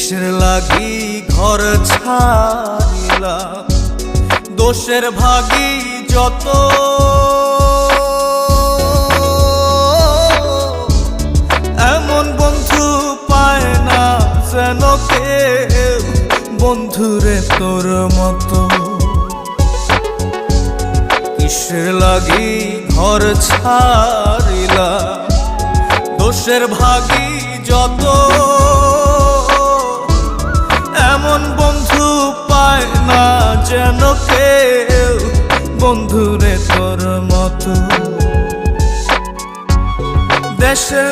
কিসের লাগি ঘর ছাড়িলাম, দোষের ভাগী যত, এমন বন্ধু পায় না যেন কেউ, বন্ধুরে তোর মতো। কিসের লাগি ঘর ছাড়িলাম, দোষের ভাগী যত, এমন বন্ধু পায় না যেন কেউ, বন্ধুরে তোর মতো। দেশের